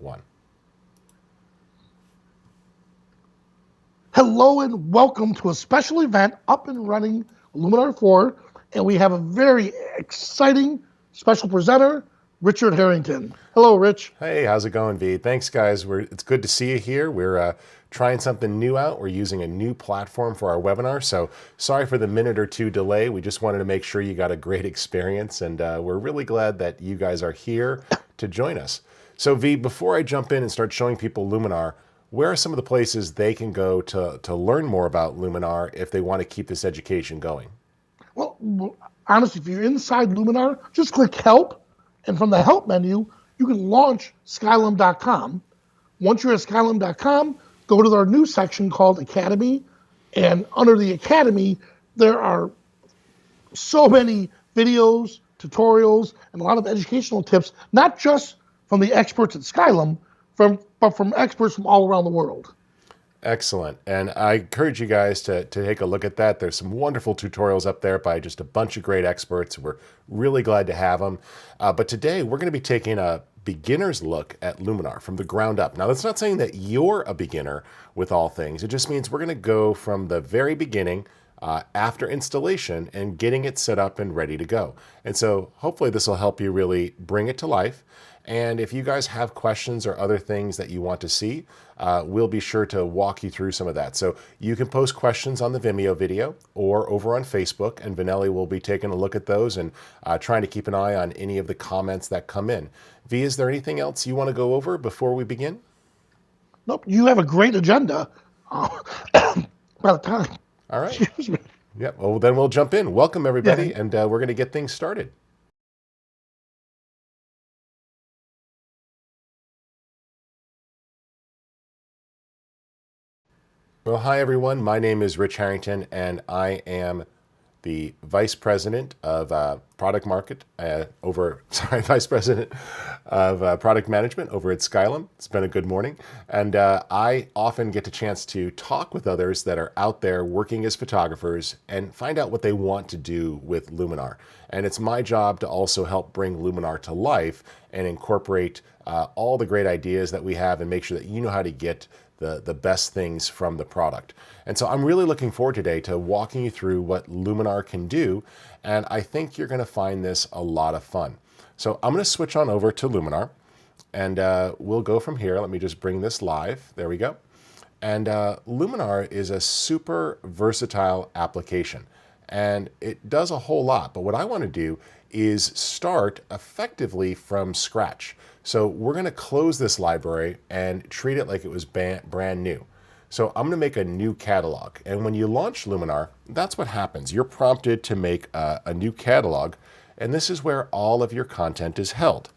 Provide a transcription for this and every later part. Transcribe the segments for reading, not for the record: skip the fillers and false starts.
1. Hello and welcome to a special event up and running Luminar 4, and we have a very exciting special presenter, Richard Harrington. Hello, Rich. Hey, how's it going, V? Thanks, guys. It's good to see you here. We're trying something new out. We're using a new platform for our webinar, so sorry for the minute or two delay. We just wanted to make sure you got a great experience, and we're really glad that you guys are here to join us. So, V, before I jump in and start showing people Luminar, where are some of the places they can go to learn more about Luminar if they want to keep this education going? Well, honestly, if you're inside Luminar, just click Help, and from the Help menu, you can launch Skylum.com. Once you're at Skylum.com, go to our new section called Academy, and under the Academy, there are so many videos, tutorials, and a lot of educational tips, not just from the experts at Skylum, but from experts from all around the world. Excellent. And I encourage you guys to take a look at that. There's some wonderful tutorials up there by just a bunch of great experts. We're really glad to have them. But today we're going to be taking a beginner's look at Luminar from the ground up. Now, that's not saying that you're a beginner with all things. It just means we're going to go from the very beginning after installation and getting it set up and ready to go. And so hopefully this will help you really bring it to life. And if you guys have questions or other things that you want to see, we'll be sure to walk you through some of that. So you can post questions on the Vimeo video or over on Facebook, and Vanelli will be taking a look at those and trying to keep an eye on any of the comments that come in. V, is there anything else you want to go over before we begin? Nope, you have a great agenda. By the time. All right. Excuse me. Yeah, well, then we'll jump in. Welcome, everybody, and we're going to get things started. Well, hi, everyone. My name is Rich Harrington, and I am the Vice President of Vice President of Product Management over at Skylum. It's been a good morning. And I often get the chance to talk with others that are out there working as photographers and find out what they want to do with Luminar. And it's my job to also help bring Luminar to life and incorporate all the great ideas that we have and make sure that you know how to get the best things from the product. And so I'm really looking forward today to walking you through what Luminar can do, and I think you're going to find this a lot of fun. So I'm going to switch on over to Luminar, and we'll go from here. Let me just bring this live. There we go. And Luminar is a super versatile application, and it does a whole lot. But what I want to do is start effectively from scratch. So we're going to close this library and treat it like it was brand new. So I'm going to make a new catalog. And when you launch Luminar, that's what happens. You're prompted to make a new catalog, and this is where all of your content is held.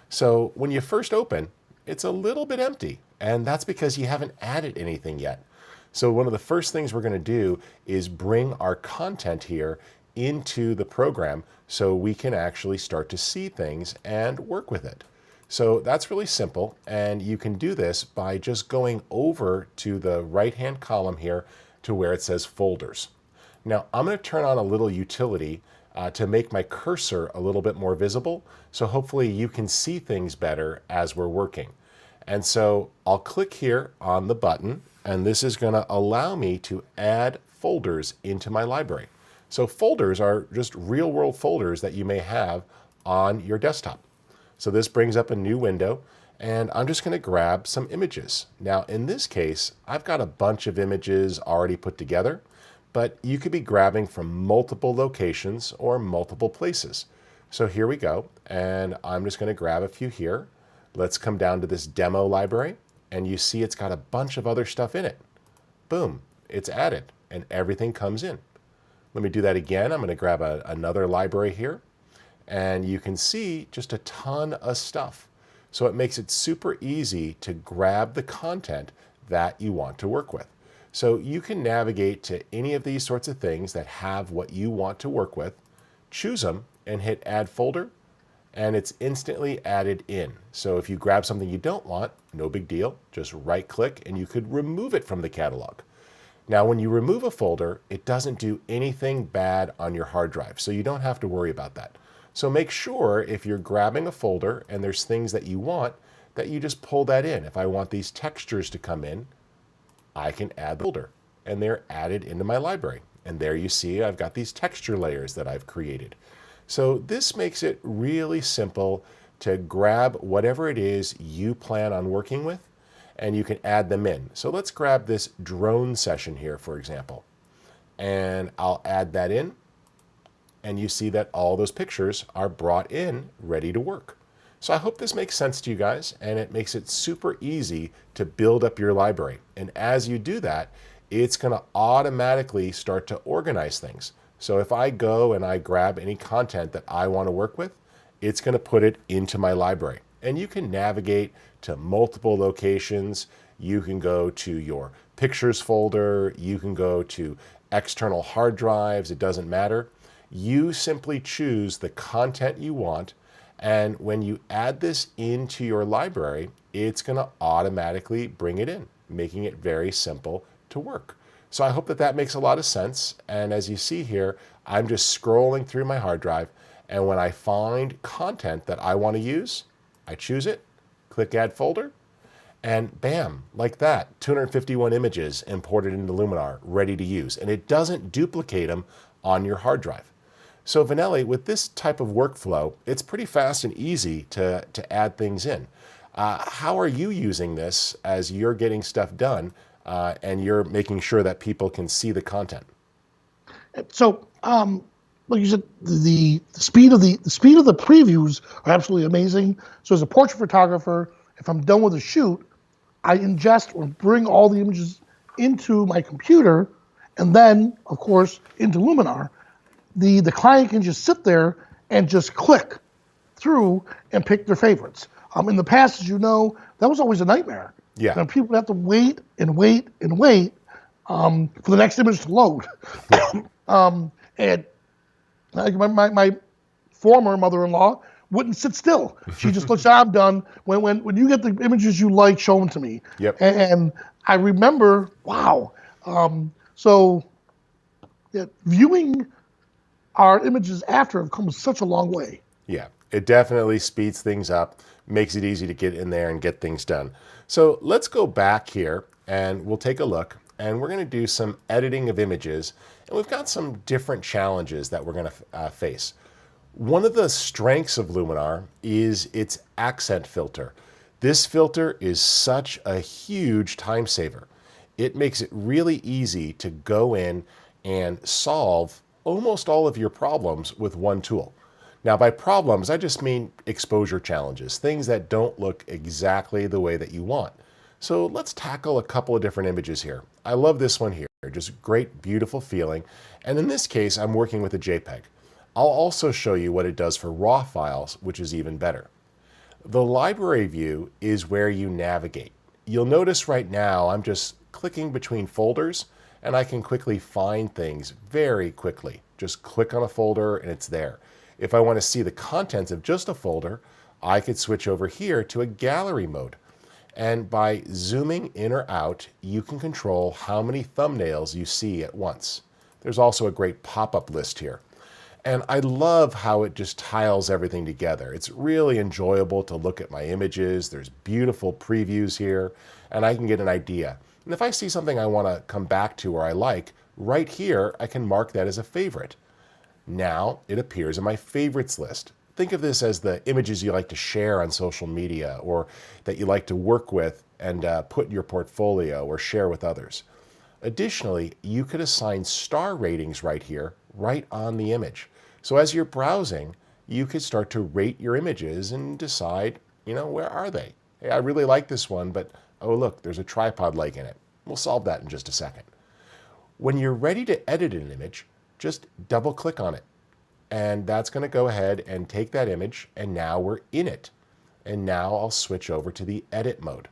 So when you first open, it's a little bit empty, and that's because you haven't added anything yet. So one of the first things we're going to do is bring our content here into the program so we can actually start to see things and work with it. So that's really simple, and you can do this by just going over to the right-hand column here to where it says Folders. Now, I'm going to turn on a little utility to make my cursor a little bit more visible, so hopefully you can see things better as we're working. And so I'll click here on the button, and this is going to allow me to add folders into my library. So folders are just real-world folders that you may have on your desktop. So this brings up a new window, and I'm just going to grab some images. Now, in this case, I've got a bunch of images already put together, but you could be grabbing from multiple locations or multiple places. So here we go, and I'm just going to grab a few here. Let's come down to this demo library, and you see it's got a bunch of other stuff in it. Boom, it's added, and everything comes in. Let me do that again. I'm going to grab another library here, and you can see just a ton of stuff. So it makes it super easy to grab the content that you want to work with. So you can navigate to any of these sorts of things that have what you want to work with, choose them, and hit Add Folder, and it's instantly added in. So if you grab something you don't want, no big deal, just right-click, and you could remove it from the catalog. Now, when you remove a folder, it doesn't do anything bad on your hard drive, so you don't have to worry about that. So make sure if you're grabbing a folder and there's things that you want, that you just pull that in. If I want these textures to come in, I can add the folder, and they're added into my library. And there you see I've got these texture layers that I've created. So this makes it really simple to grab whatever it is you plan on working with, and you can add them in. So let's grab this drone session here, for example, and I'll add that in, and you see that all those pictures are brought in, ready to work. So I hope this makes sense to you guys, and it makes it super easy to build up your library. And as you do that, it's going to automatically start to organize things. So if I go and I grab any content that I want to work with, it's going to put it into my library. And you can navigate to multiple locations. You can go to your pictures folder. You can go to external hard drives. It doesn't matter. You simply choose the content you want. And when you add this into your library, it's going to automatically bring it in, making it very simple to work. So I hope that that makes a lot of sense. And as you see here, I'm just scrolling through my hard drive. And when I find content that I want to use, I choose it, click Add Folder, and bam, like that, 251 images imported into Luminar, ready to use. And it doesn't duplicate them on your hard drive. So Vanelli, with this type of workflow, it's pretty fast and easy to add things in. How are you using this as you're getting stuff done and you're making sure that people can see the content? So, like you said, the speed of the previews are absolutely amazing. So, as a portrait photographer, if I'm done with a shoot, I ingest or bring all the images into my computer, and then, of course, into Luminar. The client can just sit there and just click through and pick their favorites. In the past, as you know, that was always a nightmare. Yeah. And people would have to wait and wait and wait for the next image to load. And like my former mother-in-law wouldn't sit still. She just looks, I'm done. When you get the images you like, show them to me. Yep. And I remember, wow. So yeah, viewing our images after have come such a long way. Yeah, it definitely speeds things up, makes it easy to get in there and get things done. So let's go back here and we'll take a look, and we're going to do some editing of images, and we've got some different challenges that we're going to face. One of the strengths of Luminar is its accent filter. This filter is such a huge time saver. It makes it really easy to go in and solve almost all of your problems with one tool. Now, by problems, I just mean exposure challenges, things that don't look exactly the way that you want. So let's tackle a couple of different images here. I love this one here, just great, beautiful feeling. And in this case, I'm working with a JPEG. I'll also show you what it does for RAW files, which is even better. The library view is where you navigate. You'll notice right now I'm just clicking between folders, and I can quickly find things very quickly. Just click on a folder and it's there. If I want to see the contents of just a folder, I could switch over here to a gallery mode. And by zooming in or out, you can control how many thumbnails you see at once. There's also a great pop-up list here. And I love how it just tiles everything together. It's really enjoyable to look at my images. There's beautiful previews here, and I can get an idea. And if I see something I want to come back to or I like, right here, I can mark that as a favorite. Now it appears in my favorites list. Think of this as the images you like to share on social media or that you like to work with and put in your portfolio or share with others. Additionally, you could assign star ratings right here, right on the image. So as you're browsing, you could start to rate your images and decide, where are they? Hey, I really like this one, but oh look, there's a tripod leg in it. We'll solve that in just a second. When you're ready to edit an image, just double click on it. And that's going to go ahead and take that image, and now we're in it. And now I'll switch over to the edit mode.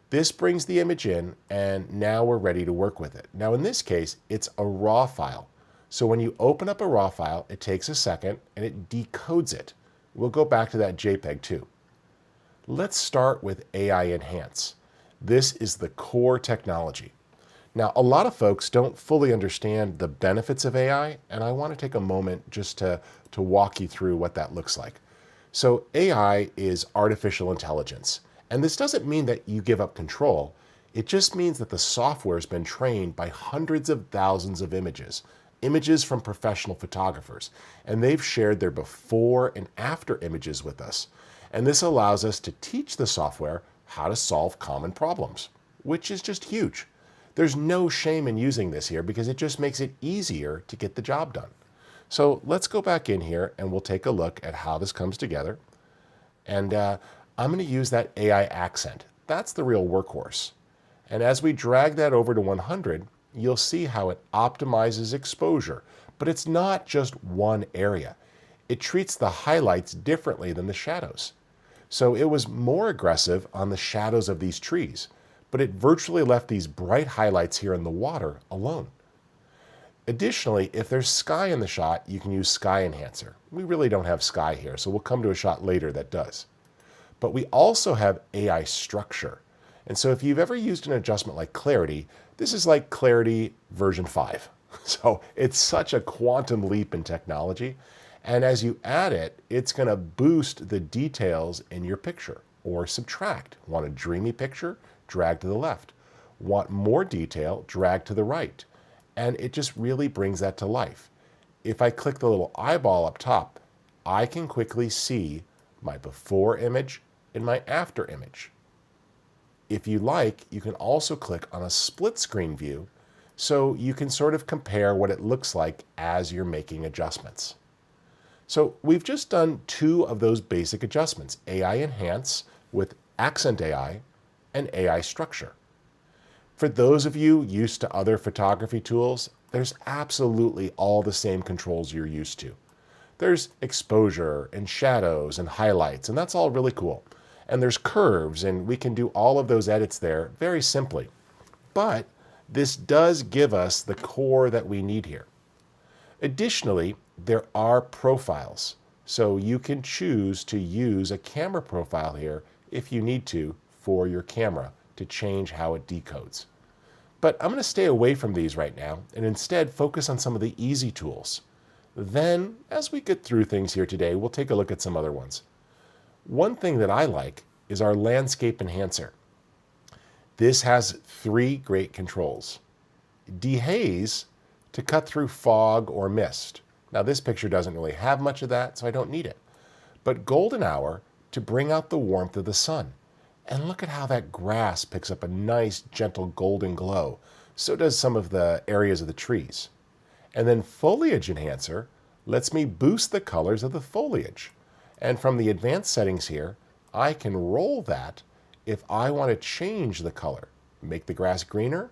This brings the image in, and now we're ready to work with it. Now in this case, it's a RAW file. So when you open up a RAW file, it takes a second and it decodes it. We'll go back to that JPEG too. Let's start with AI Enhance. This is the core technology. Now, a lot of folks don't fully understand the benefits of AI, and I want to take a moment just to walk you through what that looks like. So AI is artificial intelligence. And this doesn't mean that you give up control. It just means that the software has been trained by hundreds of thousands of images from professional photographers, and they've shared their before and after images with us. And this allows us to teach the software how to solve common problems, which is just huge. There's no shame in using this here because it just makes it easier to get the job done. So let's go back in here and we'll take a look at how this comes together. And I'm going to use that AI accent. That's the real workhorse. And as we drag that over to 100, you'll see how it optimizes exposure. But it's not just one area. It treats the highlights differently than the shadows. So it was more aggressive on the shadows of these trees, but it virtually left these bright highlights here in the water alone. Additionally, if there's sky in the shot, you can use Sky Enhancer. We really don't have sky here, so we'll come to a shot later that does. But we also have AI Structure. And so if you've ever used an adjustment like Clarity, this is like Clarity version 5. So it's such a quantum leap in technology. And as you add it, it's going to boost the details in your picture or subtract. Want a dreamy picture? Drag to the left. Want more detail? Drag to the right. And it just really brings that to life. If I click the little eyeball up top, I can quickly see my before image and my after image. If you like, you can also click on a split screen view so you can sort of compare what it looks like as you're making adjustments. So we've just done 2 of those basic adjustments, AI Enhance with Accent AI and AI Structure. For those of you used to other photography tools, there's absolutely all the same controls you're used to. There's exposure and shadows and highlights, and that's all really cool. And there's curves, and we can do all of those edits there very simply. But this does give us the core that we need here. Additionally, there are profiles. So you can choose to use a camera profile here if you need to for your camera to change how it decodes. But I'm going to stay away from these right now and instead focus on some of the easy tools. Then, as we get through things here today, we'll take a look at some other ones. One thing that I like is our Landscape Enhancer. This has 3 great controls. Dehaze to cut through fog or mist. Now this picture doesn't really have much of that, so I don't need it. But Golden Hour to bring out the warmth of the sun. And look at how that grass picks up a nice, gentle golden glow. So does some of the areas of the trees. And then Foliage Enhancer lets me boost the colors of the foliage. And from the advanced settings here, I can roll that if I want to change the color. Make the grass greener,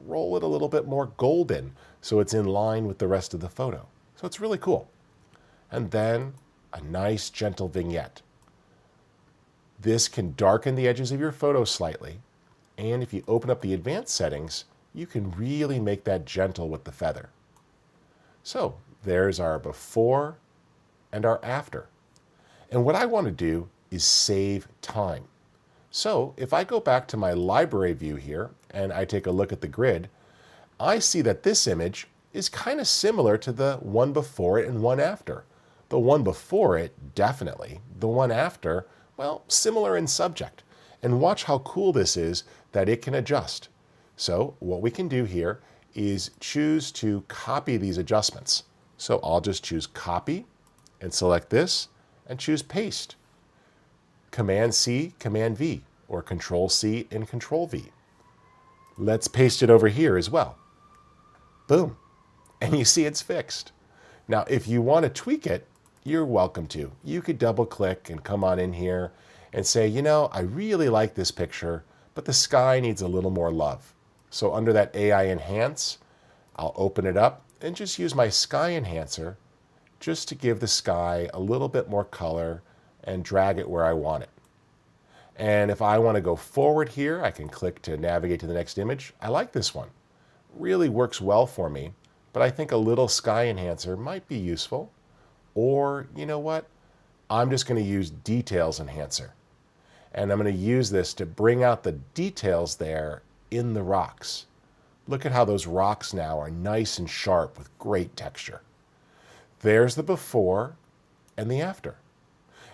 roll it a little bit more golden so it's in line with the rest of the photo. So it's really cool. And then a nice gentle vignette. This can darken the edges of your photo slightly. And if you open up the advanced settings, you can really make that gentle with the feather. So there's our before and our after. And what I want to do is save time. So if I go back to my library view here and I take a look at the grid, I see that this image is kind of similar to the one before it and one after. The one before it, definitely. The one after, well, similar in subject. And watch how cool this is that it can adjust. So what we can do here is choose to copy these adjustments. So I'll just choose copy and select this and choose paste. Command C, Command V, or Control C and Control V. Let's paste it over here as well. Boom. And you see it's fixed. Now, if you want to tweak it, you're welcome to. You could double click and come on in here and say, you know, I really like this picture, but the sky needs a little more love. So under that AI Enhance, I'll open it up and just use my Sky Enhancer just to give the sky a little bit more color and drag it where I want it. And if I want to go forward here, I can click to navigate to the next image. I like this one. Really works well for me, but I think a little Sky Enhancer might be useful. Or, you know what? I'm just going to use Details Enhancer. And I'm going to use this to bring out the details there in the rocks. Look at how those rocks now are nice and sharp with great texture. There's the before and the after.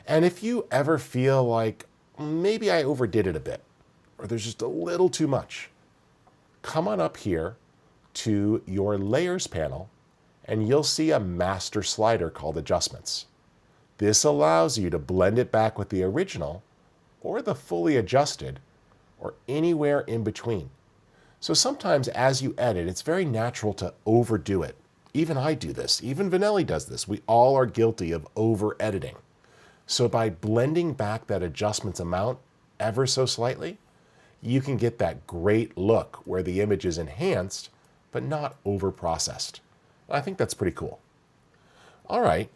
And if you ever feel like, maybe I overdid it a bit, or there's just a little too much. Come on up here to your layers panel and you'll see a master slider called adjustments. This allows you to blend it back with the original or the fully adjusted or anywhere in between. So sometimes as you edit, it's very natural to overdo it. Even I do this. Even Vanelli does this. We all are guilty of over editing. So by blending back that adjustments amount ever so slightly, you can get that great look where the image is enhanced, but not over-processed. I think that's pretty cool. All right.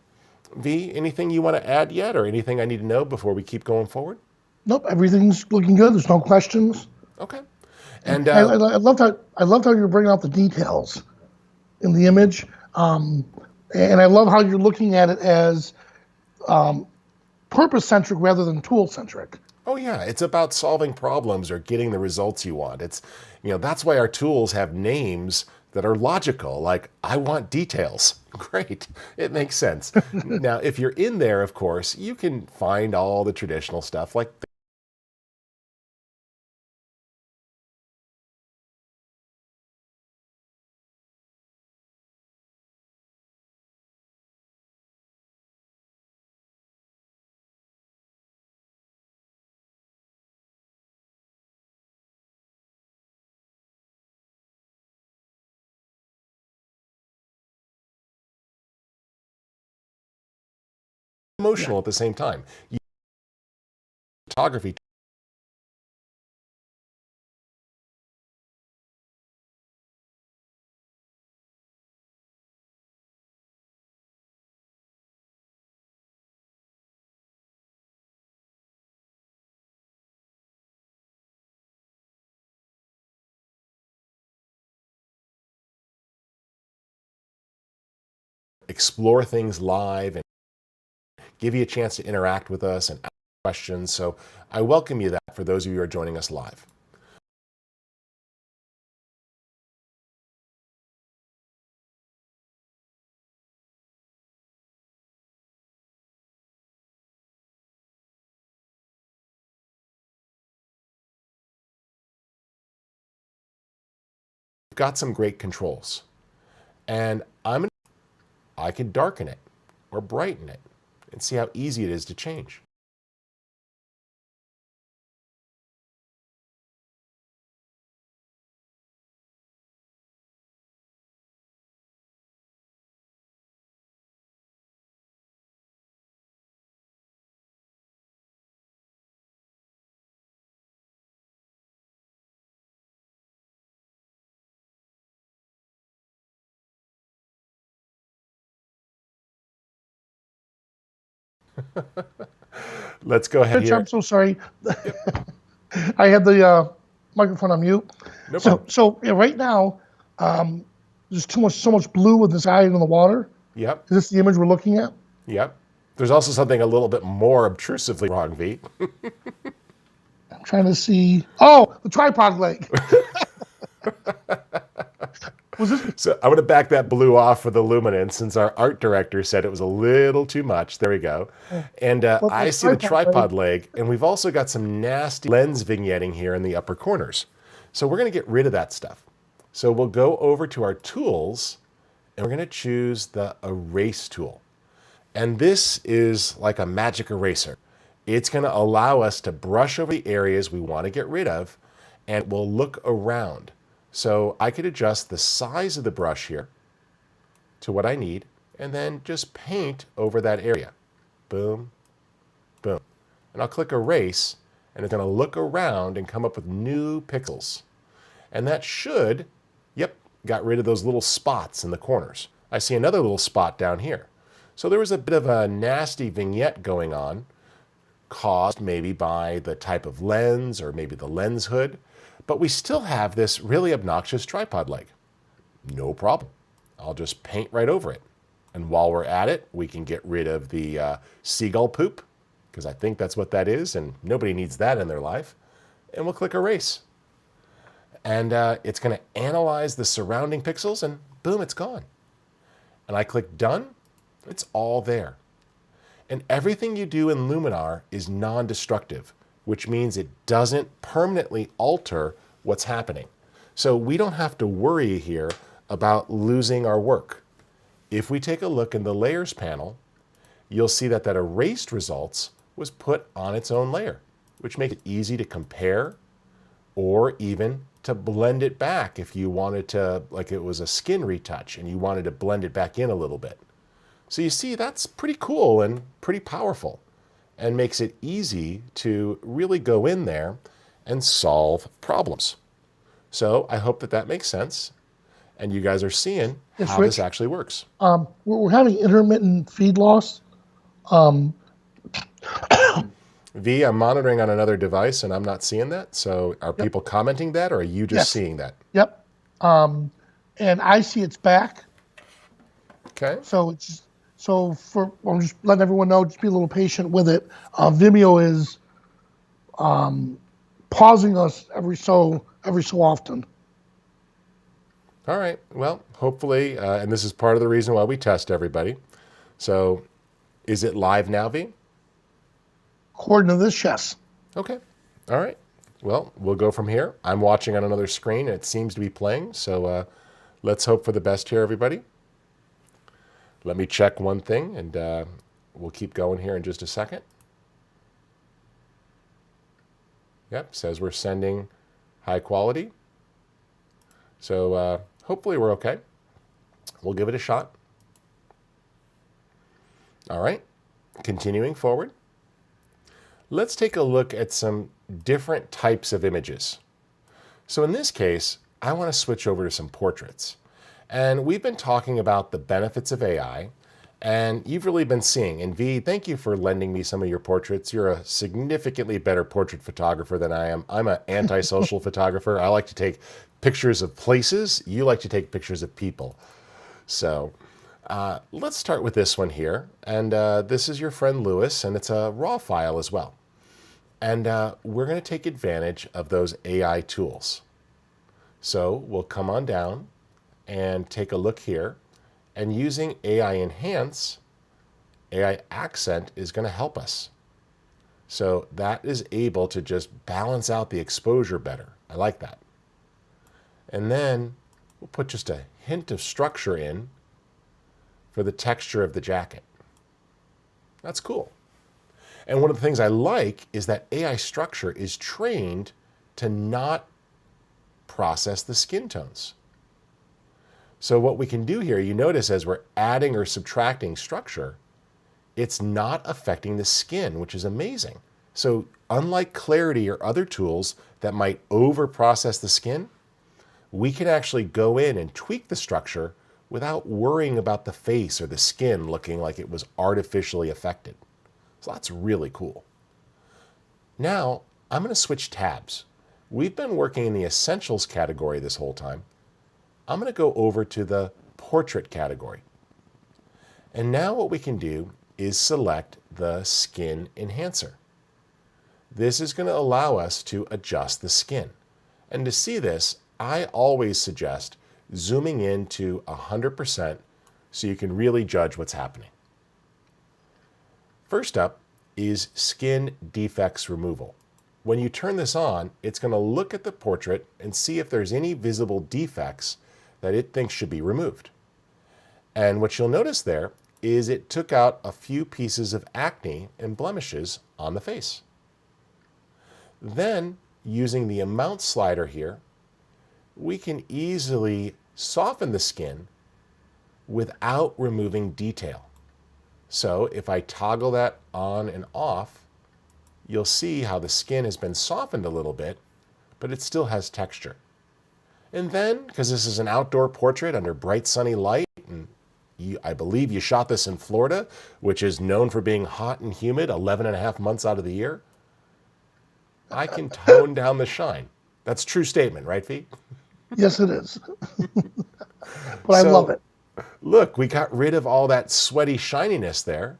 V, anything you want to add yet or anything I need to know before we keep going forward? Nope, everything's looking good. There's no questions. Okay. And I loved how you're bringing out the details in the image, and I love how you're looking at it as purpose-centric rather than tool-centric. oh yeah, it's about solving problems or getting the results you want. It's, that's why our tools have names that are logical, like I want details. Great, it makes sense. Now, if you're in there, of course, you can find all the traditional stuff like emotional at the same time. Photography explore things live and give you a chance to interact with us and ask questions. So I welcome you that for those of you who are joining us live. We've got some great controls. And I can darken it or brighten it and see how easy it is to change. Let's go ahead Rich, here. I'm so sorry. I had the microphone on mute. No problem. So yeah, right now, there's so much blue with this eye in the water. Yep. Is this the image we're looking at? Yep. There's also something a little bit more obtrusively wrong, V. I'm trying to see. Oh, the tripod leg. Was this? So I'm going to back that blue off for the luminance since our art director said it was a little too much. There we go. And I see the tripod leg, and we've also got some nasty lens vignetting here in the upper corners. So we're going to get rid of that stuff. So we'll go over to our tools, and we're going to choose the erase tool. And this is like a magic eraser. It's going to allow us to brush over the areas we want to get rid of, and we'll look around. So I could adjust the size of the brush here to what I need, and then just paint over that area. Boom, boom. And I'll click erase, and it's going to look around and come up with new pixels. And that should, yep, got rid of those little spots in the corners. I see another little spot down here. So there was a bit of a nasty vignette going on, caused maybe by the type of lens or maybe the lens hood, but we still have this really obnoxious tripod leg. No problem. I'll just paint right over it. And while we're at it, we can get rid of the seagull poop, because I think that's what that is, and nobody needs that in their life. And we'll click erase. And it's going to analyze the surrounding pixels, and boom, it's gone. And I click done, it's all there. And everything you do in Luminar is non-destructive. which means it doesn't permanently alter what's happening. So we don't have to worry here about losing our work. If we take a look in the layers panel, you'll see that that erased results was put on its own layer, which makes it easy to compare or even to blend it back if you wanted to, like it was a skin retouch and you wanted to blend it back in a little bit. So you see, that's pretty cool and pretty powerful and makes it easy to really go in there and solve problems. So I hope that that makes sense and you guys are seeing Yes, how Rich. this actually works. We're having intermittent feed loss. V, I'm monitoring on another device and I'm not seeing that. So are Yep. people commenting that or are you just Yes. seeing that? Yep. And I see it's back. Okay. So I'm just letting everyone know, just be a little patient with it. Vimeo is pausing us every so often. All right. Well, hopefully, and this is part of the reason why we test everybody. So is it live now, V? According to this, yes. Okay. All right. Well, we'll go from here. I'm watching on another screen and it seems to be playing. So let's hope for the best here, everybody. Let me check one thing and we'll keep going here in just a second. Yep, says we're sending high quality. So hopefully we're okay. We'll give it a shot. All right, continuing forward. Let's take a look at some different types of images. So in this case, I want to switch over to some portraits. And we've been talking about the benefits of AI, and you've really been seeing. And V, thank you for lending me some of your portraits. You're a significantly better portrait photographer than I am. I'm an antisocial photographer. I like to take pictures of places. You like to take pictures of people. So let's start with this one here. And this is your friend Lewis, and it's a RAW file as well. And we're going to take advantage of those AI tools. So we'll come on down and take a look here. And using AI Enhance, AI Accent is going to help us. So that is able to just balance out the exposure better. I like that. And then we'll put just a hint of structure in for the texture of the jacket. That's cool. And one of the things I like is that AI structure is trained to not process the skin tones. So what we can do here, you notice as we're adding or subtracting structure, it's not affecting the skin, which is amazing. So unlike Clarity or other tools that might over-process the skin, we can actually go in and tweak the structure without worrying about the face or the skin looking like it was artificially affected. So that's really cool. Now, I'm going to switch tabs. We've been working in the Essentials category this whole time. I'm going to go over to the Portrait category. And now what we can do is select the Skin Enhancer. This is going to allow us to adjust the skin. And to see this, I always suggest zooming in to 100% so you can really judge what's happening. First up is Skin Defects Removal. When you turn this on, it's going to look at the portrait and see if there's any visible defects that it thinks should be removed. And what you'll notice there is it took out a few pieces of acne and blemishes on the face. Then, using the amount slider here, we can easily soften the skin without removing detail. So if I toggle that on and off, you'll see how the skin has been softened a little bit, but it still has texture. And then, because this is an outdoor portrait under bright sunny light, and I believe you shot this in Florida, which is known for being hot and humid 11 and a half months out of the year, I can tone down the shine. That's a true statement, right, Fee? Yes, it is. But I love it. Look, we got rid of all that sweaty shininess there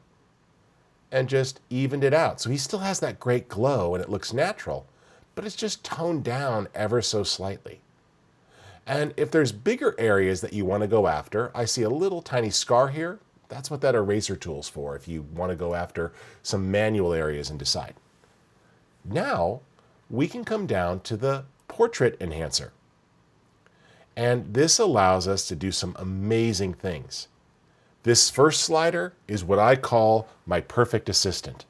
and just evened it out. So he still has that great glow and it looks natural, but it's just toned down ever so slightly. And if there's bigger areas that you want to go after, I see a little tiny scar here. That's what that eraser tool's for, if you want to go after some manual areas and decide. Now we can come down to the portrait enhancer. And this allows us to do some amazing things. This first slider is what I call my perfect assistant.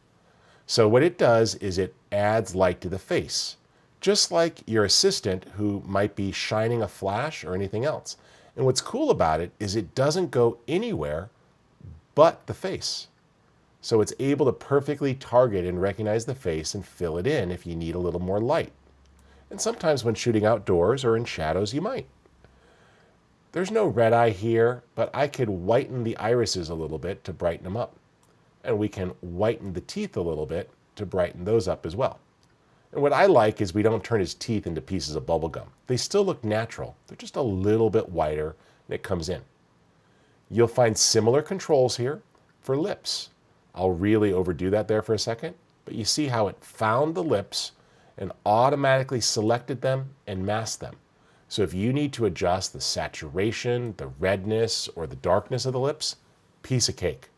So what it does is it adds light to the face, just like your assistant who might be shining a flash or anything else. And what's cool about it is it doesn't go anywhere but the face. So it's able to perfectly target and recognize the face and fill it in if you need a little more light. And sometimes when shooting outdoors or in shadows, you might. There's no red eye here, but I could whiten the irises a little bit to brighten them up. And we can whiten the teeth a little bit to brighten those up as well. And what I like is we don't turn his teeth into pieces of bubble gum. They still look natural. They're just a little bit whiter and it comes in. You'll find similar controls here for lips. I'll really overdo that there for a second, but you see how it found the lips and automatically selected them and masked them. So if you need to adjust the saturation, the redness, or the darkness of the lips, piece of cake.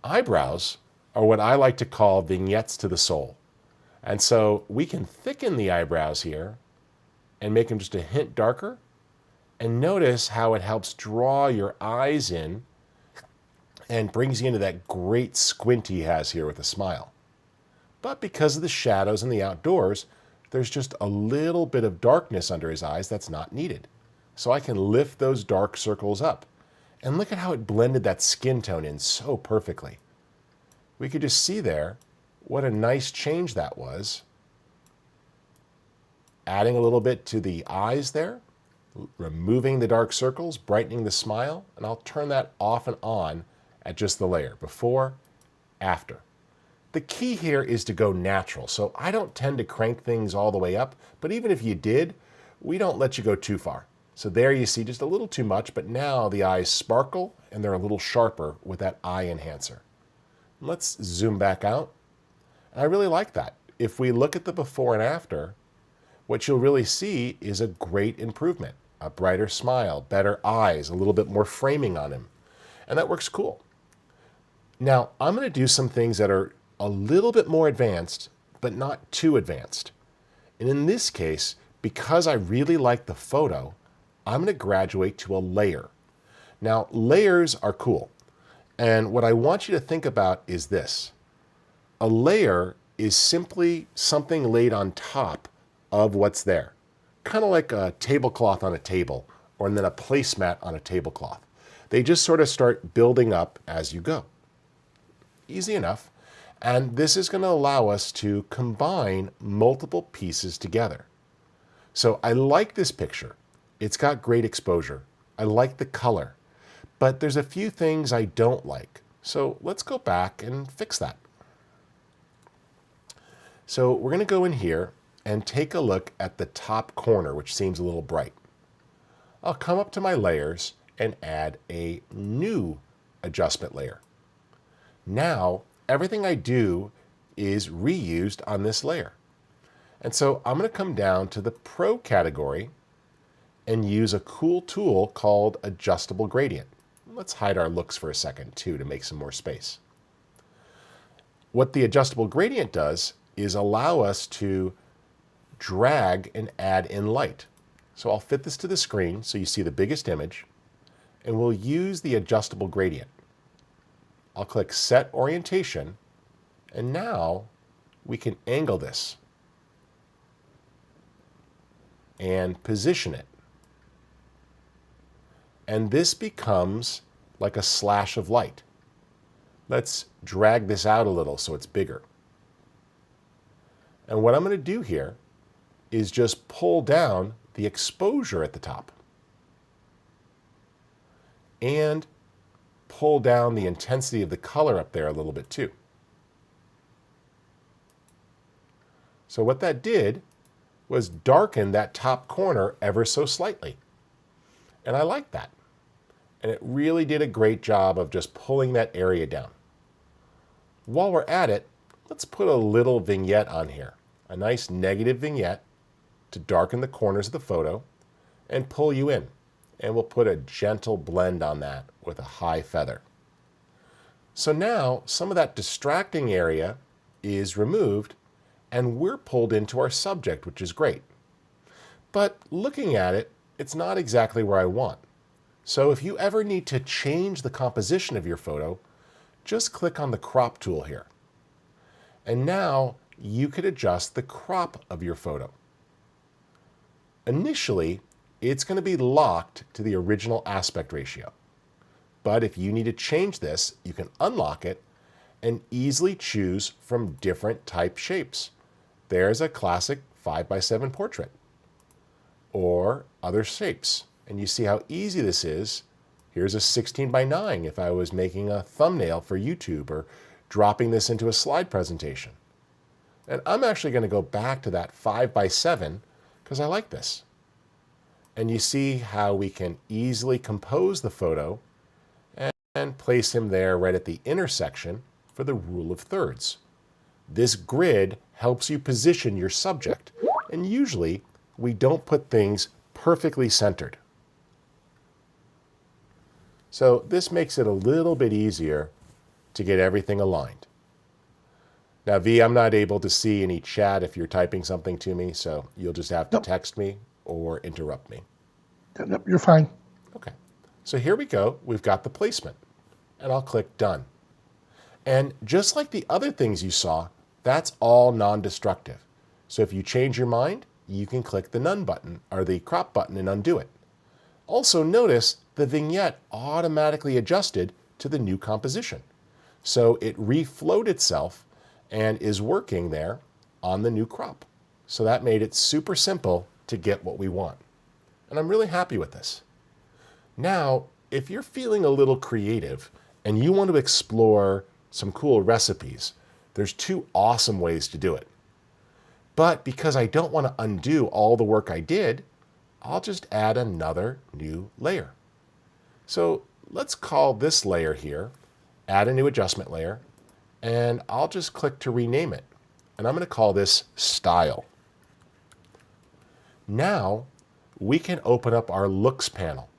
Eyebrows are what I like to call vignettes to the soul. And so we can thicken the eyebrows here and make them just a hint darker. And notice how it helps draw your eyes in and brings you into that great squint he has here with a smile. But because of the shadows and the outdoors, there's just a little bit of darkness under his eyes that's not needed. So I can lift those dark circles up. And look at how it blended that skin tone in so perfectly. We could just see there what a nice change that was. Adding a little bit to the eyes there, removing the dark circles, brightening the smile, and I'll turn that off and on at just the layer, before, after. The key here is to go natural, so I don't tend to crank things all the way up, but even if you did, we don't let you go too far. So there you see just a little too much, but now the eyes sparkle and they're a little sharper with that eye enhancer. Let's zoom back out. And I really like that. If we look at the before and after, what you'll really see is a great improvement. A brighter smile, better eyes, a little bit more framing on him. And that works cool. Now, I'm going to do some things that are a little bit more advanced, but not too advanced. And in this case, because I really like the photo, I'm going to graduate to a layer. Now, layers are cool. And what I want you to think about is this. A layer is simply something laid on top of what's there. Kind of like a tablecloth on a table, or then a placemat on a tablecloth. They just sort of start building up as you go. Easy enough. And this is going to allow us to combine multiple pieces together. So I like this picture. It's got great exposure. I like the color. But there's a few things I don't like. So let's go back and fix that. So we're going to go in here and take a look at the top corner, which seems a little bright. I'll come up to my layers and add a new adjustment layer. Now, everything I do is reused on this layer. And so I'm going to come down to the Pro category and use a cool tool called Adjustable Gradient. Let's hide our looks for a second, too, to make some more space. What the Adjustable Gradient does is allow us to drag and add in light. So I'll fit this to the screen so you see the biggest image, and we'll use the Adjustable Gradient. I'll click Set Orientation, and now we can angle this and position it. And this becomes like a slash of light. Let's drag this out a little so it's bigger. And what I'm going to do here is just pull down the exposure at the top and pull down the intensity of the color up there a little bit too. So what that did was darken that top corner ever so slightly. And I like that. And it really did a great job of just pulling that area down. While we're at it, let's put a little vignette on here. A nice negative vignette to darken the corners of the photo and pull you in. And we'll put a gentle blend on that with a high feather. So now some of that distracting area is removed and we're pulled into our subject, which is great. But looking at it, it's not exactly where I want. So if you ever need to change the composition of your photo, just click on the crop tool here. And now you could adjust the crop of your photo. Initially, it's going to be locked to the original aspect ratio. But if you need to change this, you can unlock it and easily choose from different type shapes. There's a classic 5x7 portrait or other shapes. And you see how easy this is. Here's a 16:9 if I was making a thumbnail for YouTube or dropping this into a slide presentation. And I'm actually going to go back to that 5x7 because I like this. And you see how we can easily compose the photo and place him there right at the intersection for the rule of thirds. This grid helps you position your subject, and usually we don't put things perfectly centered. So this makes it a little bit easier to get everything aligned. Now, V, I'm not able to see any chat if you're typing something to me, so you'll just have to text me or interrupt me. Yep, you're fine. Okay, so here we go. We've got the placement, and I'll click Done. And just like the other things you saw, that's all non-destructive. So if you change your mind, you can click the None button or the crop button and undo it. Also notice the vignette automatically adjusted to the new composition. So it reflowed itself and is working there on the new crop. So that made it super simple to get what we want. And I'm really happy with this. Now, if you're feeling a little creative and you want to explore some cool recipes, there's two awesome ways to do it. But because I don't want to undo all the work I did, I'll just add another new layer. So let's call this layer here, add a new adjustment layer, and I'll just click to rename it. And I'm going to call this Style. Now we can open up our Looks panel.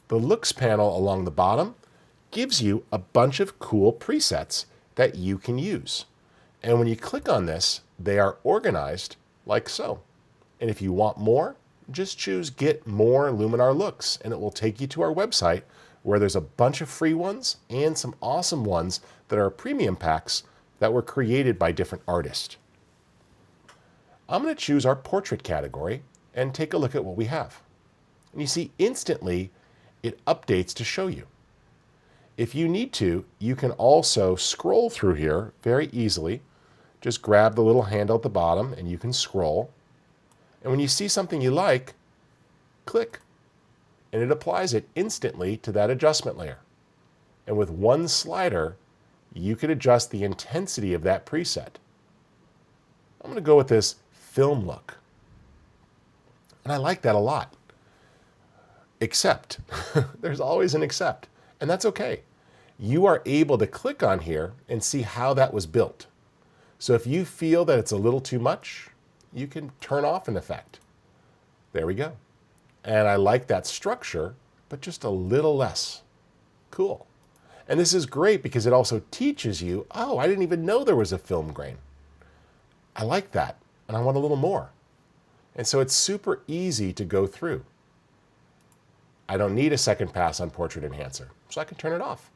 The Looks panel along the bottom gives you a bunch of cool presets that you can use. And when you click on this, they are organized like so. And if you want more, just choose Get More Luminar Looks, and it will take you to our website where there's a bunch of free ones and some awesome ones that are premium packs that were created by different artists. I'm going to choose our portrait category and take a look at what we have. And you see instantly it updates to show you. If you need to, you can also scroll through here very easily. Just grab the little handle at the bottom and you can scroll. And when you see something you like, click. And it applies it instantly to that adjustment layer. And with one slider, you can adjust the intensity of that preset. I'm going to go with this film look. And I like that a lot. Except, there's always an except, and that's okay. You are able to click on here and see how that was built. So if you feel that it's a little too much, you can turn off an effect. There we go. And I like that structure, but just a little less. Cool. And this is great because it also teaches you, oh, I didn't even know there was a film grain. I like that, and I want a little more. And so it's super easy to go through. I don't need a second pass on Portrait Enhancer, so I can turn it off.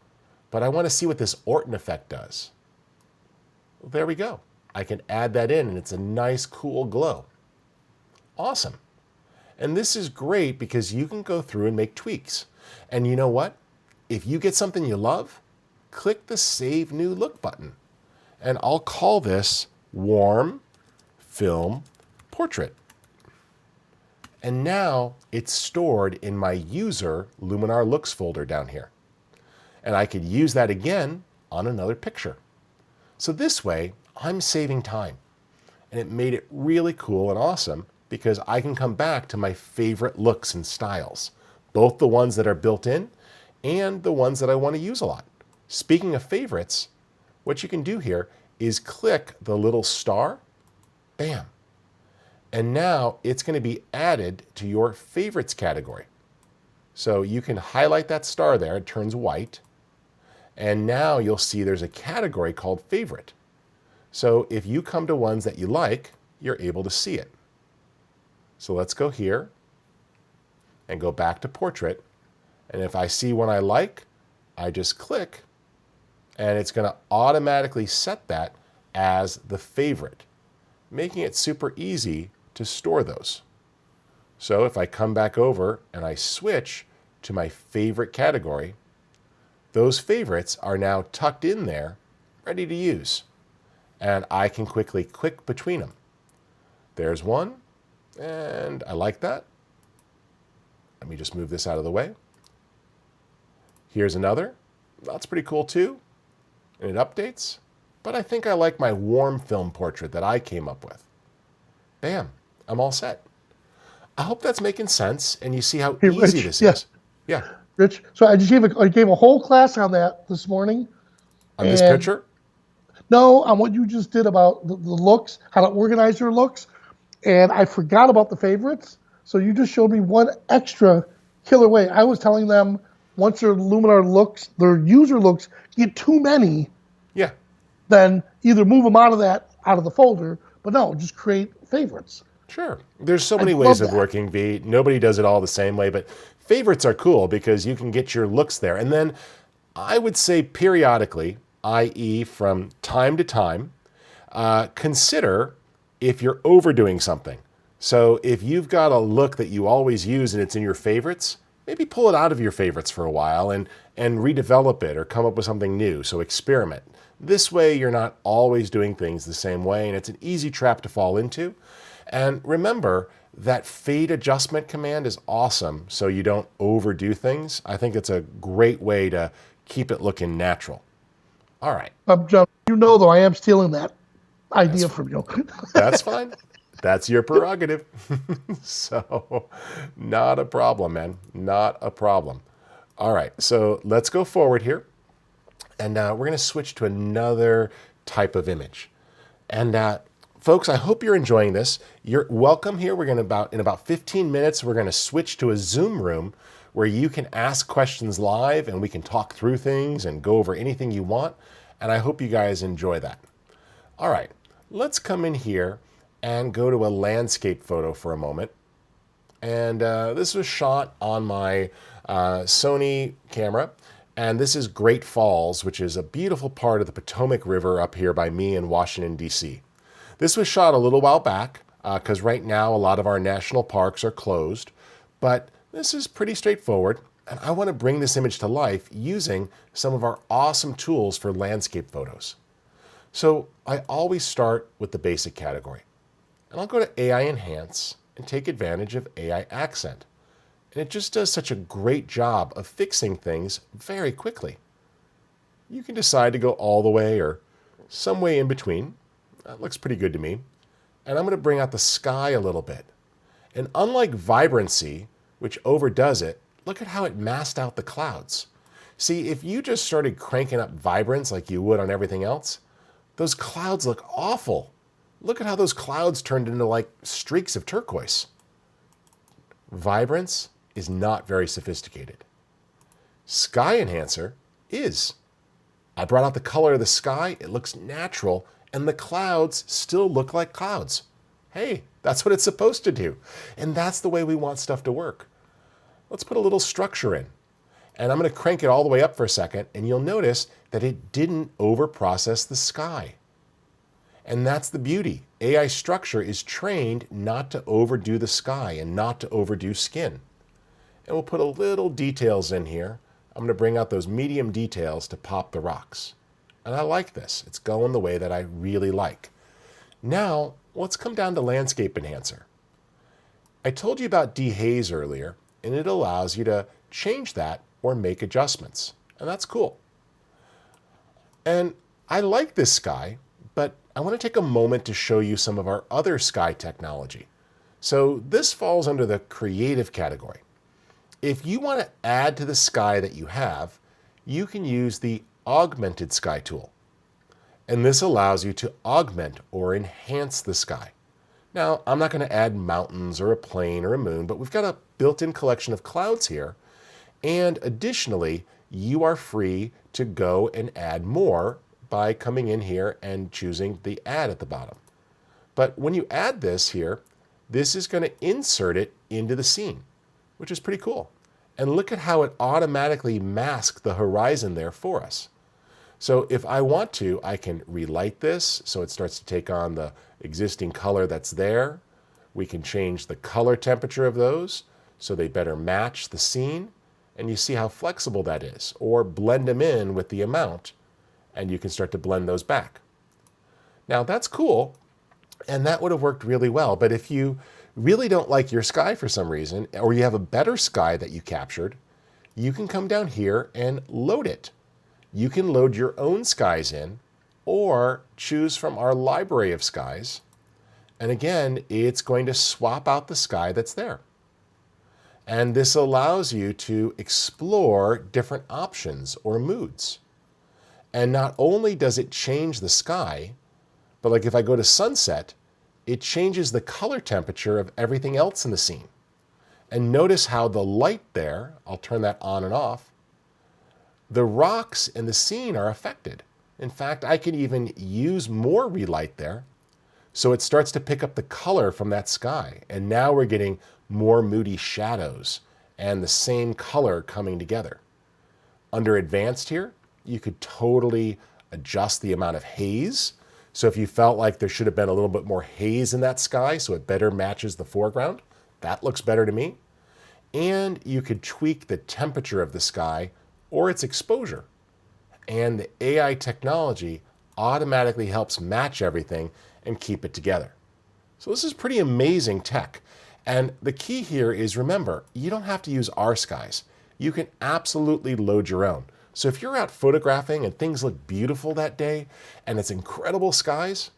But I want to see what this Orton effect does. Well, there we go. I can add that in, and it's a nice, cool glow. Awesome. And this is great because you can go through and make tweaks. And you know what? If you get something you love, click the Save New Look button. And I'll call this Warm Film Portrait. And now it's stored in my User Luminar Looks folder down here. And I could use that again on another picture. So this way, I'm saving time. And it made it really cool and awesome because I can come back to my favorite looks and styles, both the ones that are built in and the ones that I want to use a lot. Speaking of favorites, what you can do here is click the little star, bam. And now it's going to be added to your favorites category. So you can highlight that star there, it turns white. And now you'll see there's a category called favorite. So if you come to ones that you like, you're able to see it. So let's go here and go back to portrait. And if I see one I like, I just click and it's going to automatically set that as the favorite, making it super easy to store those. So if I come back over and I switch to my favorite category, those favorites are now tucked in there, ready to use. And I can quickly click between them. There's one, and I like that. Let me just move this out of the way. Here's another. That's pretty cool too. And it updates. But I think I like my warm film portrait that I came up with. Bam, I'm all set. I hope that's making sense and you see how Hey, easy Rich, this yeah, is. Yeah. Rich. So I just gave a whole class on that this morning. On this And picture? no, on what you just did about the looks, how to organize your looks. And I forgot about the favorites. So you just showed me one extra killer way. I was telling them once their Luminar looks, their user looks, get too many, Yeah. then either move them out of the folder, but no, just create favorites. Sure. There's so I many love ways of that. working, V. Nobody does it all the same way, but favorites are cool because you can get your looks there. And then I would say periodically, i.e. from time to time, consider if you're overdoing something. So if you've got a look that you always use and it's in your favorites, maybe pull it out of your favorites for a while and redevelop it or come up with something new. So experiment. This way you're not always doing things the same way, and it's an easy trap to fall into. And remember, that fade adjustment command is awesome so you don't overdo things. I think it's a great way to keep it looking natural. All right. John, though, I am stealing that idea from you. That's fine. That's your prerogative. So not a problem, man. Not a problem. All right. So let's go forward here. And we're going to switch to another type of image. And folks, I hope you're enjoying this. You're welcome here. We're going to in about 15 minutes, we're going to switch to a Zoom room where you can ask questions live and we can talk through things and go over anything you want. And I hope you guys enjoy that. All right, let's come in here and go to a landscape photo for a moment. And this was shot on my Sony camera. And this is Great Falls, which is a beautiful part of the Potomac River up here by me in Washington, D.C. This was shot a little while back because right now a lot of our national parks are closed. But this is pretty straightforward. And I want to bring this image to life using some of our awesome tools for landscape photos. So I always start with the basic category. And I'll go to AI Enhance and take advantage of AI Accent. And it just does such a great job of fixing things very quickly. You can decide to go all the way or some way in between. That looks pretty good to me. And I'm going to bring out the sky a little bit. And unlike vibrancy, which overdoes it, look at how it masked out the clouds. See, if you just started cranking up vibrance like you would on everything else, those clouds look awful. Look at how those clouds turned into like streaks of turquoise. Vibrance is not very sophisticated. Sky Enhancer is. I brought out the color of the sky, it looks natural, and the clouds still look like clouds. Hey, that's what it's supposed to do. And that's the way we want stuff to work. Let's put a little structure in. And I'm going to crank it all the way up for a second, and you'll notice that it didn't overprocess the sky. And that's the beauty. AI structure is trained not to overdo the sky and not to overdo skin. And we'll put a little details in here. I'm going to bring out those medium details to pop the rocks. And I like this. It's going the way that I really like. Now, let's come down to Landscape Enhancer. I told you about dehaze earlier, and it allows you to change that or make adjustments. And that's cool. And I like this sky, but I want to take a moment to show you some of our other sky technology. So this falls under the creative category. If you want to add to the sky that you have, you can use the Augmented Sky tool. And this allows you to augment or enhance the sky. Now, I'm not going to add mountains or a plane or a moon, but we've got a built-in collection of clouds here. And additionally, you are free to go and add more by coming in here and choosing the add at the bottom. But when you add this here, this is going to insert it into the scene, which is pretty cool. And look at how it automatically masks the horizon there for us. So if I want to, I can relight this so it starts to take on the existing color that's there. We can change the color temperature of those so they better match the scene. And you see how flexible that is. Or blend them in with the amount, and you can start to blend those back. Now that's cool, and that would have worked really well. But if you really don't like your sky for some reason, or you have a better sky that you captured, you can come down here and load it. You can load your own skies in, or choose from our library of skies. And again, it's going to swap out the sky that's there. And this allows you to explore different options or moods. And not only does it change the sky, but like if I go to sunset, it changes the color temperature of everything else in the scene. And notice how the light there, I'll turn that on and off, the rocks in the scene are affected. In fact, I can even use more relight there. So it starts to pick up the color from that sky. And now we're getting more moody shadows and the same color coming together. Under advanced here, you could totally adjust the amount of haze. So if you felt like there should have been a little bit more haze in that sky so it better matches the foreground, that looks better to me. And you could tweak the temperature of the sky or its exposure. And the AI technology automatically helps match everything and keep it together. So this is pretty amazing tech. And the key here is, remember, you don't have to use our skies. You can absolutely load your own. So if you're out photographing and things look beautiful that day and it's incredible skies,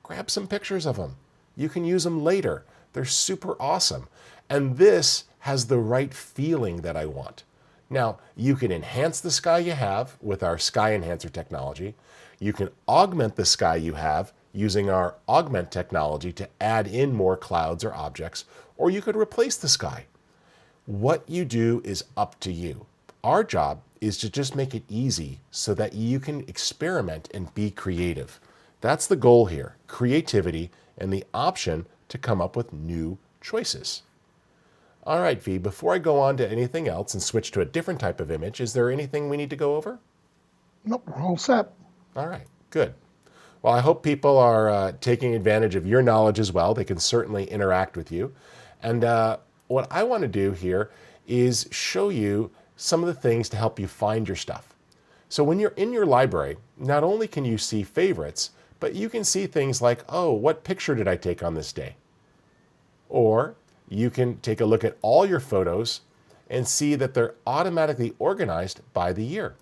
grab some pictures of them. You can use them later. They're super awesome. And this has the right feeling that I want. Now, you can enhance the sky you have with our Sky Enhancer technology. You can augment the sky you have using our augment technology to add in more clouds or objects, or you could replace the sky. What you do is up to you. Our job is to just make it easy so that you can experiment and be creative. That's the goal here, creativity and the option to come up with new choices. All right, V, before I go on to anything else and switch to a different type of image, is there anything we need to go over? Nope, we're all set. All right, good. Well, I hope people are taking advantage of your knowledge as well. They can certainly interact with you. And what I want to do here is show you some of the things to help you find your stuff. So when you're in your library, not only can you see favorites, but you can see things like, oh, what picture did I take on this day? Or you can take a look at all your photos and see that they're automatically organized by the year.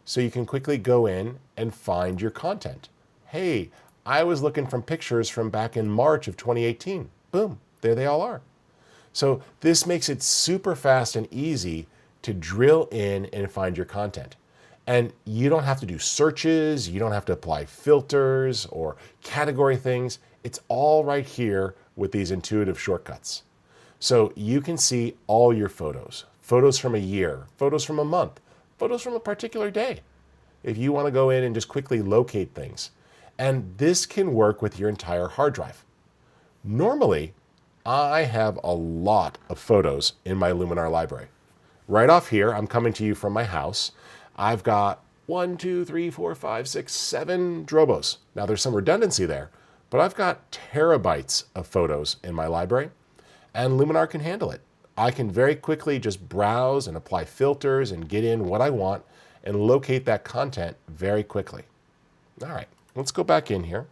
So you can quickly go in and find your content. Hey, I was looking for pictures from back in March of 2018. Boom, there they all are. So this makes it super fast and easy to drill in and find your content. And you don't have to do searches, you don't have to apply filters or category things. It's all right here with these intuitive shortcuts. So you can see all your photos, photos from a year, photos from a month, photos from a particular day, if you want to go in and just quickly locate things. And this can work with your entire hard drive. Normally, I have a lot of photos in my Luminar library. Right off here, I'm coming to you from my house. I've got 1, 2, 3, 4, 5, 6, 7 Drobos. Now there's some redundancy there, but I've got terabytes of photos in my library, and Luminar can handle it. I can very quickly just browse and apply filters and get in what I want and locate that content very quickly. All right, let's go back in here.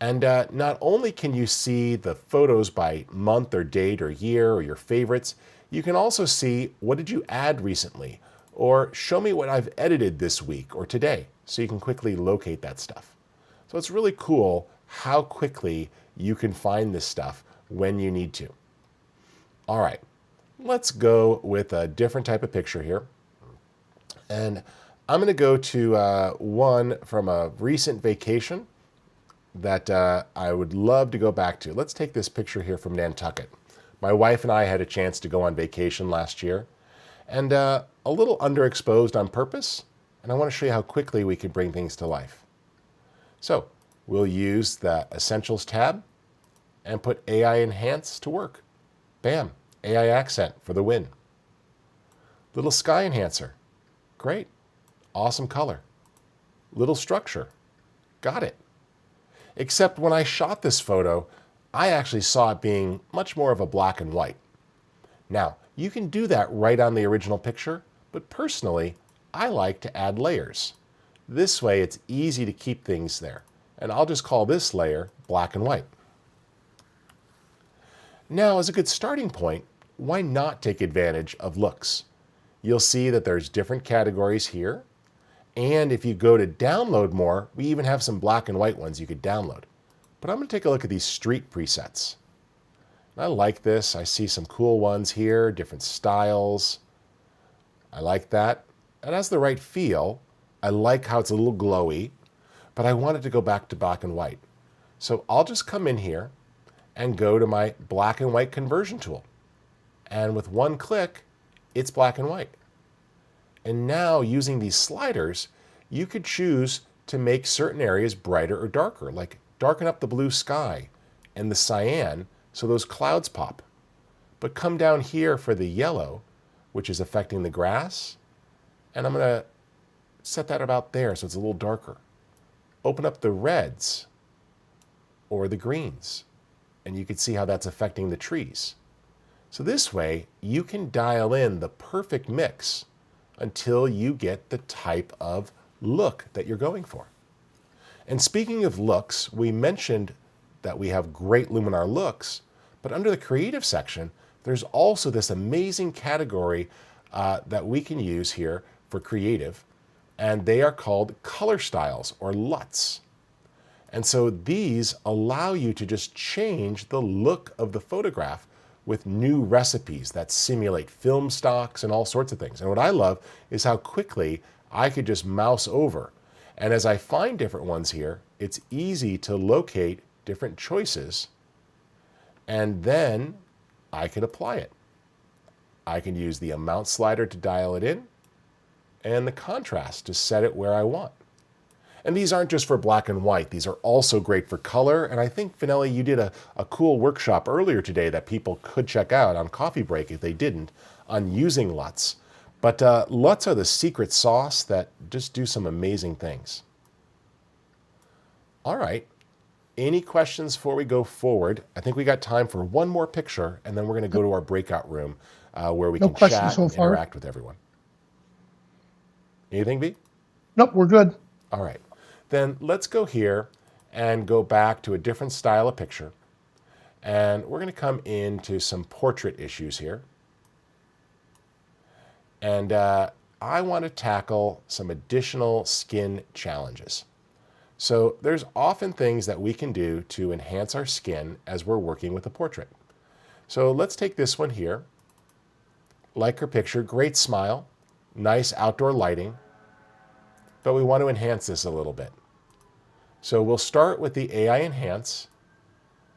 And not only can you see the photos by month or date or year or your favorites, you can also see what did you add recently, or show me what I've edited this week or today, so you can quickly locate that stuff. So it's really cool how quickly you can find this stuff when you need to. All right, let's go with a different type of picture here. And I'm going to go to one from a recent vacation that I would love to go back to. Let's take this picture here from Nantucket. My wife and I had a chance to go on vacation last year, and a little underexposed on purpose, and I want to show you how quickly we can bring things to life. So we'll use the Essentials tab and put AI Enhance to work. Bam, AI Accent for the win. Little Sky Enhancer, great, awesome color. Little Structure, got it. Except when I shot this photo, I actually saw it being much more of a black and white. Now, you can do that right on the original picture, but personally, I like to add layers. This way, it's easy to keep things there. And I'll just call this layer black and white. Now, as a good starting point, why not take advantage of looks? You'll see that there's different categories here. And if you go to download more, we even have some black and white ones you could download. But I'm going to take a look at these street presets. I like this. I see some cool ones here, different styles. I like that. It has the right feel. I like how it's a little glowy, but I want it to go back to black and white. So I'll just come in here and go to my black and white conversion tool. And with one click, it's black and white. And now using these sliders, you could choose to make certain areas brighter or darker, like darken up the blue sky and the cyan so those clouds pop. But come down here for the yellow, which is affecting the grass, and I'm going to set that about there so it's a little darker. Open up the reds or the greens, and you can see how that's affecting the trees. So this way, you can dial in the perfect mix until you get the type of look that you're going for. And speaking of looks, we mentioned that we have great Luminar Looks, but under the creative section, there's also this amazing category that we can use here for creative, and they are called color styles or LUTs. And so these allow you to just change the look of the photograph with new recipes that simulate film stocks and all sorts of things. And what I love is how quickly I could just mouse over. And as I find different ones here, it's easy to locate different choices, and then I can apply it. I can use the amount slider to dial it in, and the contrast to set it where I want. And these aren't just for black and white. These are also great for color. And I think, Finelli, you did a cool workshop earlier today that people could check out on Coffee Break if they didn't, on using LUTs. But LUTs are the secret sauce that just do some amazing things. All right. Any questions before we go forward? I think we got time for one more picture, and then we're going to go to our breakout room where we can chat and interact with everyone. Anything, V? Nope, we're good. All right. Then let's go here and go back to a different style of picture. And we're going to come into some portrait issues here. And I want to tackle some additional skin challenges. So there's often things that we can do to enhance our skin as we're working with a portrait. So let's take this one here. Like her picture, great smile, nice outdoor lighting, but we want to enhance this a little bit. So we'll start with the AI Enhance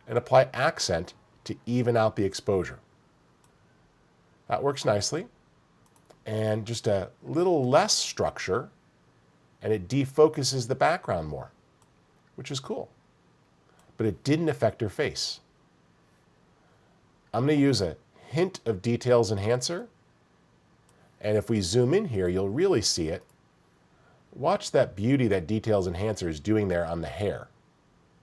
and apply accent to even out the exposure. That works nicely. And just a little less structure, and it defocuses the background more, which is cool. But it didn't affect her face. I'm going to use a hint of Details Enhancer, and if we zoom in here, you'll really see it. Watch that beauty that Details Enhancer is doing there on the hair.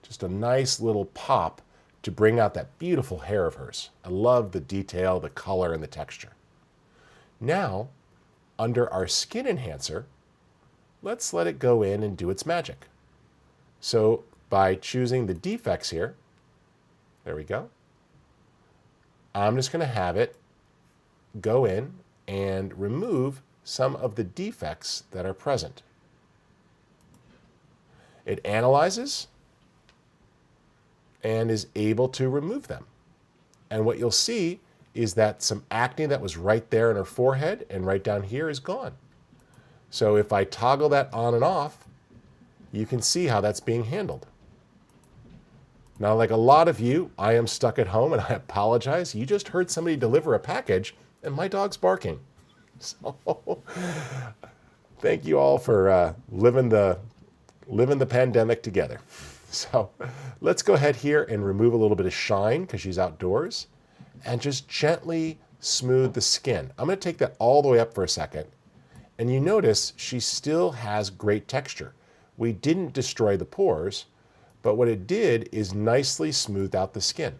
Just a nice little pop to bring out that beautiful hair of hers. I love the detail, the color, and the texture. Now, under our Skin Enhancer, let's let it go in and do its magic. So by choosing the defects here, there we go, I'm just going to have it go in and remove some of the defects that are present. It analyzes and is able to remove them. And what you'll see is that some acne that was right there in her forehead and right down here is gone. So if I toggle that on and off, you can see how that's being handled. Now, like a lot of you, I am stuck at home, and I apologize. You just heard somebody deliver a package, and my dog's barking. So Thank you all for living the pandemic together. So let's go ahead here and remove a little bit of shine because she's outdoors and just gently smooth the skin. I'm going to take that all the way up for a second. And you notice she still has great texture. We didn't destroy the pores, but what it did is nicely smoothed out the skin.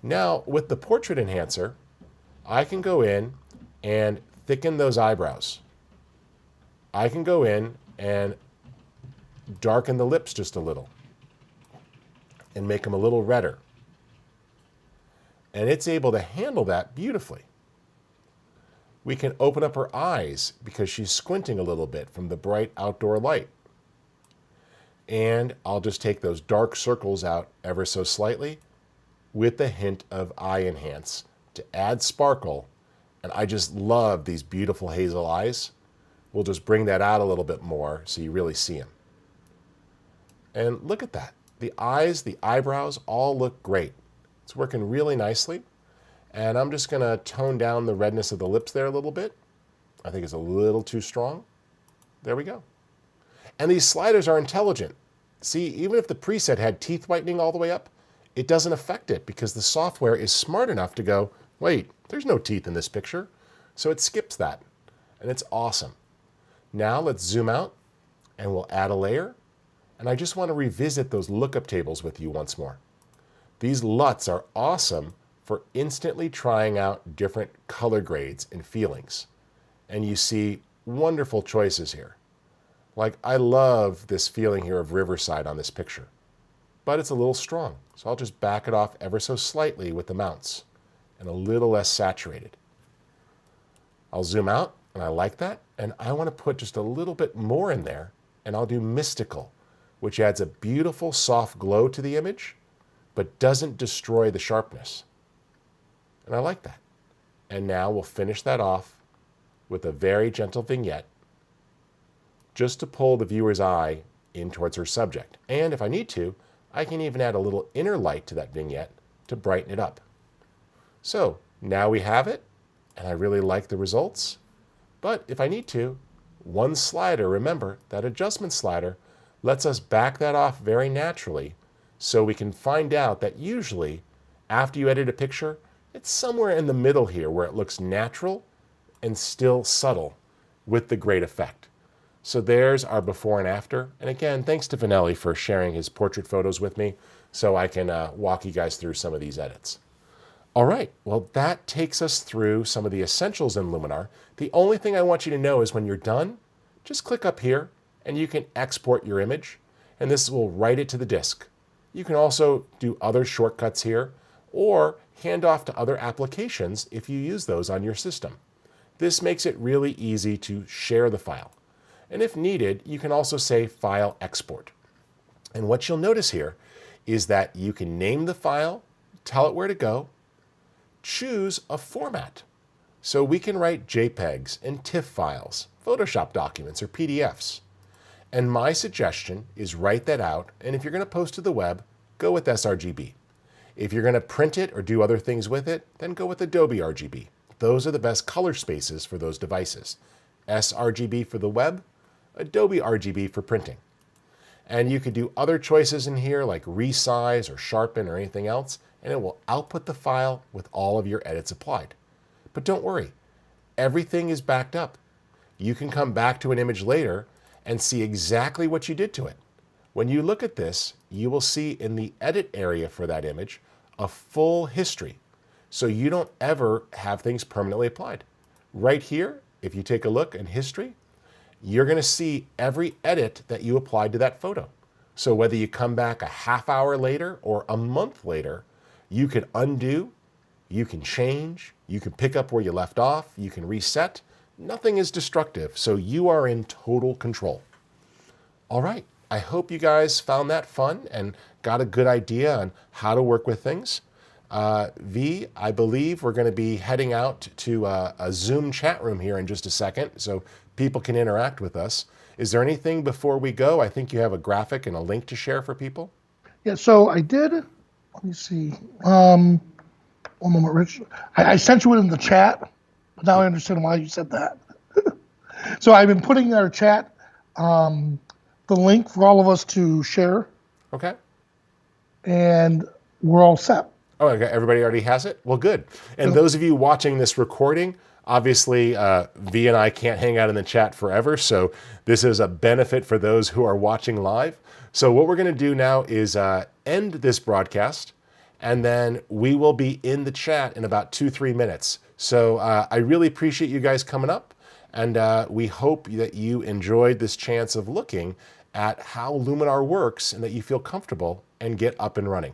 Now, with the portrait enhancer, I can go in and thicken those eyebrows. I can go in and darken the lips just a little and make them a little redder. And it's able to handle that beautifully. We can open up her eyes because she's squinting a little bit from the bright outdoor light. And I'll just take those dark circles out ever so slightly with a hint of eye enhance to add sparkle. And I just love these beautiful hazel eyes. We'll just bring that out a little bit more so you really see them. And look at that. The eyes, the eyebrows all look great. It's working really nicely. And I'm just going to tone down the redness of the lips there a little bit. I think it's a little too strong. There we go. And these sliders are intelligent. See, even if the preset had teeth whitening all the way up, it doesn't affect it because the software is smart enough to go, wait, there's no teeth in this picture. So it skips that. And it's awesome. Now let's zoom out and we'll add a layer. And I just want to revisit those lookup tables with you once more. These LUTs are awesome for instantly trying out different color grades and feelings. And you see wonderful choices here. Like, I love this feeling here of Riverside on this picture, but it's a little strong. So I'll just back it off ever so slightly with the mounts and a little less saturated. I'll zoom out, and I like that. And I want to put just a little bit more in there, and I'll do Mystical, which adds a beautiful soft glow to the image, but doesn't destroy the sharpness. And I like that. And now we'll finish that off with a very gentle vignette just to pull the viewer's eye in towards her subject. And if I need to, I can even add a little inner light to that vignette to brighten it up. So now we have it, and I really like the results. But if I need to, one slider, remember that adjustment slider lets us back that off very naturally so we can find out that usually after you edit a picture, it's somewhere in the middle here where it looks natural and still subtle with the great effect. So there's our before and after. And again, thanks to Vanelli for sharing his portrait photos with me so I can walk you guys through some of these edits. All right, well, that takes us through some of the essentials in Luminar. The only thing I want you to know is when you're done, just click up here and you can export your image, and this will write it to the disk. You can also do other shortcuts here or hand off to other applications if you use those on your system. This makes it really easy to share the file. And if needed, you can also say File Export. And what you'll notice here is that you can name the file, tell it where to go, choose a format. So we can write JPEGs and TIFF files, Photoshop documents, or PDFs. And my suggestion is write that out, and if you're going to post to the web, go with sRGB. If you're going to print it or do other things with it, then go with Adobe RGB. Those are the best color spaces for those devices. sRGB for the web, Adobe RGB for printing. And you could do other choices in here like resize or sharpen or anything else, and it will output the file with all of your edits applied. But don't worry, everything is backed up. You can come back to an image later and see exactly what you did to it. When you look at this, you will see in the edit area for that image a full history. So you don't ever have things permanently applied. Right here, if you take a look in history, you're going to see every edit that you applied to that photo. So whether you come back a half hour later or a month later, you can undo, you can change, you can pick up where you left off, you can reset. Nothing is destructive, so you are in total control. All right, I hope you guys found that fun and got a good idea on how to work with things. V, I believe we're going to be heading out to a Zoom chat room here in just a second so people can interact with us. Is there anything before we go? I think you have a graphic and a link to share for people. Yeah, so I did, let me see. One moment, Rich. I sent you it in the chat, but now I understand why you said that. So I've been putting in our chat the link for all of us to share, Okay. and we're all set. Oh, okay. Everybody already has it? Well, good. And those of you watching this recording, obviously, V and I can't hang out in the chat forever, so this is a benefit for those who are watching live. So what we're going to do now is end this broadcast, and then we will be in the chat in about 2-3 minutes. So I really appreciate you guys coming up, and we hope that you enjoyed this chance of looking at how Luminar works and that you feel comfortable and get up and running.